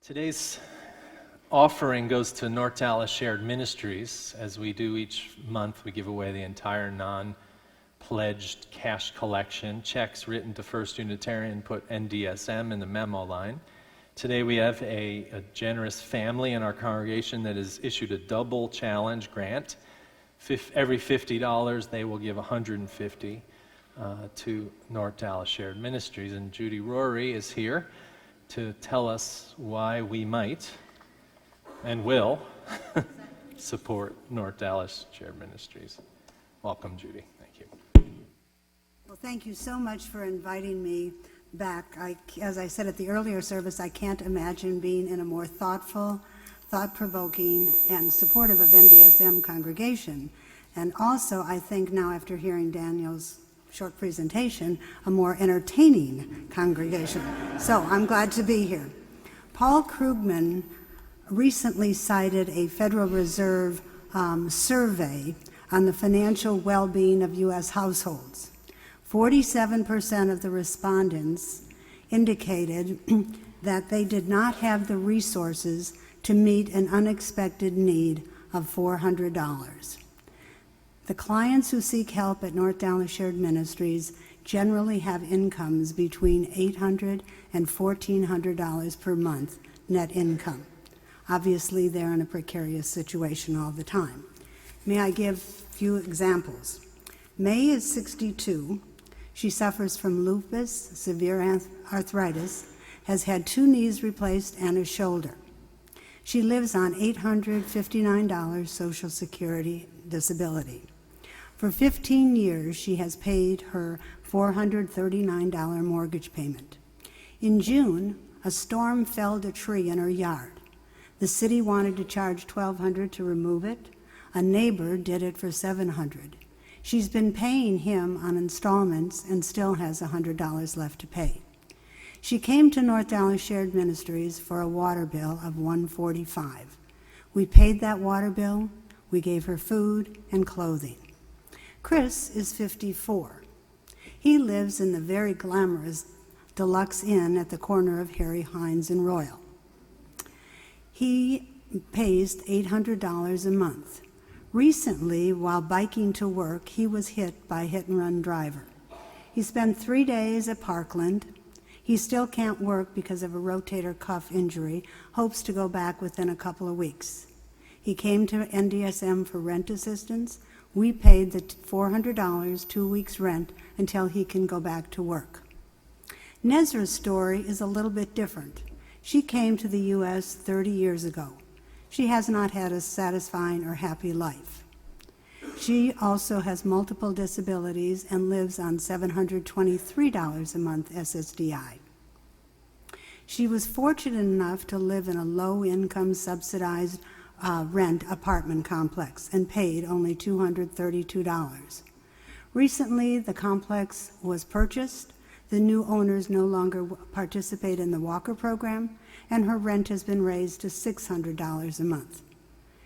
Today's offering goes to North Dallas Shared Ministries. As we do each month, we give away the entire non-pledged cash collection. Checks written to First Unitarian put NDSM in the memo line. Today we have a generous family in our congregation that has issued a double challenge grant. Every $50, they will give $150 to North Dallas Shared Ministries. And Judy Rory is here to tell us why we might and will support North Dallas Shared Ministries. Welcome, Judy. Thank you. Well, thank you so much for inviting me back. As I said at the earlier service, I can't imagine being in a more thoughtful, thought-provoking, and supportive of NDSM congregation. And also, I think now after hearing Daniel's short presentation, a more entertaining congregation. So I'm glad to be here. Paul Krugman recently cited a Federal Reserve survey on the financial well-being of U.S. households. 47% of the respondents indicated that they did not have the resources to meet an unexpected need of $400. The clients who seek help at North Dallas Shared Ministries generally have incomes between $800 and $1,400 per month net income. Obviously, they're in a precarious situation all the time. May I give a few examples? May is 62. She suffers from lupus, severe arthritis, has had 2 knees replaced and a shoulder. She lives on $859 Social Security disability. For 15 years, she has paid her $439 mortgage payment. In June, a storm felled a tree in her yard. The city wanted to charge $1,200 to remove it. A neighbor did it for $700. She's been paying him on installments and still has $100 left to pay. She came to North Dallas Shared Ministries for a water bill of $145. We paid that water bill. We gave her food and clothing. Chris is 54. He lives in the very glamorous Deluxe Inn at the corner of Harry Hines and Royal. He pays $800 a month. Recently, while biking to work, he was hit by a hit-and-run driver. He spent 3 days at Parkland. He still can't work because of a rotator cuff injury, hopes to go back within a couple of weeks. He came to NDSM for rent assistance. We paid the $400, 2 weeks' rent, until he can go back to work. Nezra's story is a little bit different. She came to the U.S. 30 years ago. She has not had a satisfying or happy life. She also has multiple disabilities and lives on $723 a month SSDI. She was fortunate enough to live in a low-income subsidized rent apartment complex and paid only $232. Recently, the complex was purchased. The new owners no longer participate in the Walker program, and her rent has been raised to $600 a month.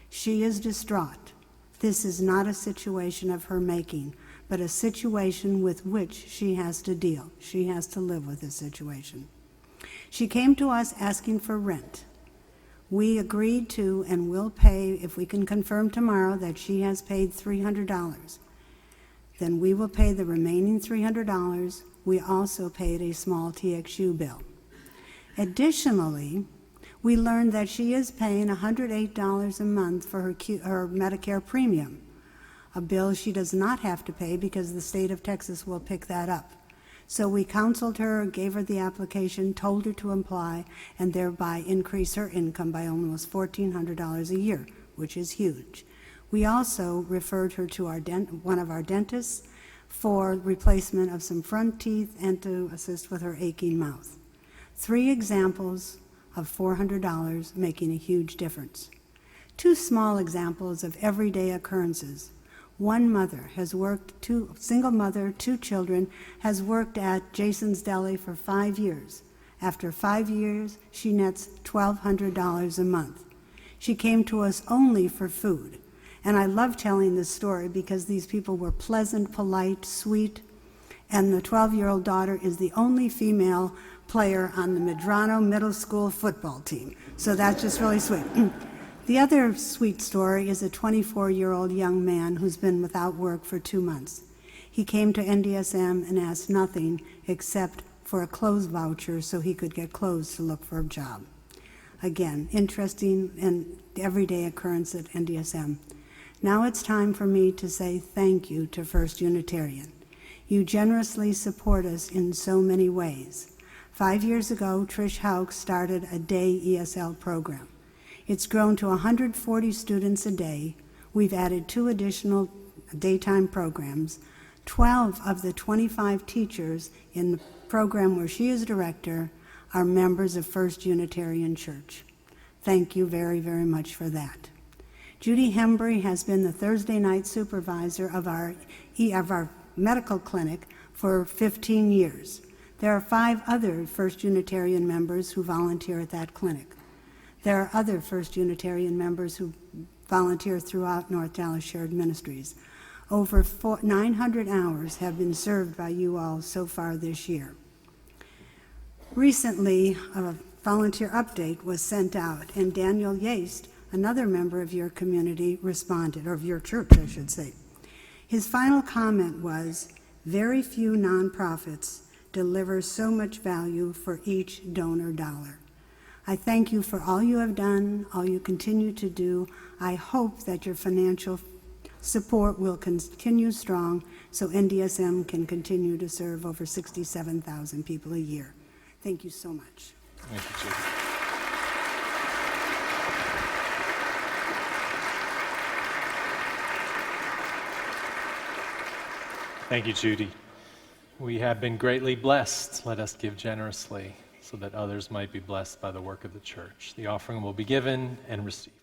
She is distraught. This is not a situation of her making, but a situation with which she has to deal. She has to live with this situation. She came to us asking for rent. We agreed to and will pay, if we can confirm tomorrow that she has paid $300. Then we will pay the remaining $300. We also paid a small TXU bill. Additionally, we learned that she is paying $108 a month for her Medicare premium, a bill she does not have to pay because the state of Texas will pick that up. So we counseled her, gave her the application, told her to apply, and thereby increase her income by almost $1,400 a year, which is huge. We also referred her to one of our dentists for replacement of some front teeth and to assist with her aching mouth. 3 examples of $400 making a huge difference. 2 small examples of everyday occurrences. One mother has worked, single mother, 2 children, has worked at Jason's Deli for 5 years. After 5 years, she nets $1,200 a month. She came to us only for food. And I love telling this story because these people were pleasant, polite, sweet, and the 12-year-old daughter is the only female player on the Medrano Middle School football team. So that's just really sweet. The other sweet story is a 24-year-old young man who's been without work for 2 months. He came to NDSM and asked nothing except for a clothes voucher so he could get clothes to look for a job. Again, interesting and everyday occurrence at NDSM. Now it's time for me to say thank you to First Unitarian. You generously support us in so many ways. 5 years ago, Trish Hauk started a day ESL program. It's grown to 140 students a day. We've added 2 additional daytime programs. 12 of the 25 teachers in the program where she is director are members of First Unitarian Church. Thank you very, very much for that. Judy Hembry has been the Thursday night supervisor of our medical clinic for 15 years. There are 5 other First Unitarian members who volunteer at that clinic. There are other First Unitarian members who volunteer throughout North Dallas Shared Ministries. Over 900 hours have been served by you all so far this year. Recently, a volunteer update was sent out, and Daniel Yaste, another member of your community, responded, or of your church, I should say. His final comment was, "Very few nonprofits deliver so much value for each donor dollar." I thank you for all you have done, all you continue to do. I hope that your financial support will continue strong so NDSM can continue to serve over 67,000 people a year. Thank you so much. Thank you, Judy. Thank you, Judy. We have been greatly blessed. Let us give generously so that others might be blessed by the work of the church. The offering will be given and received.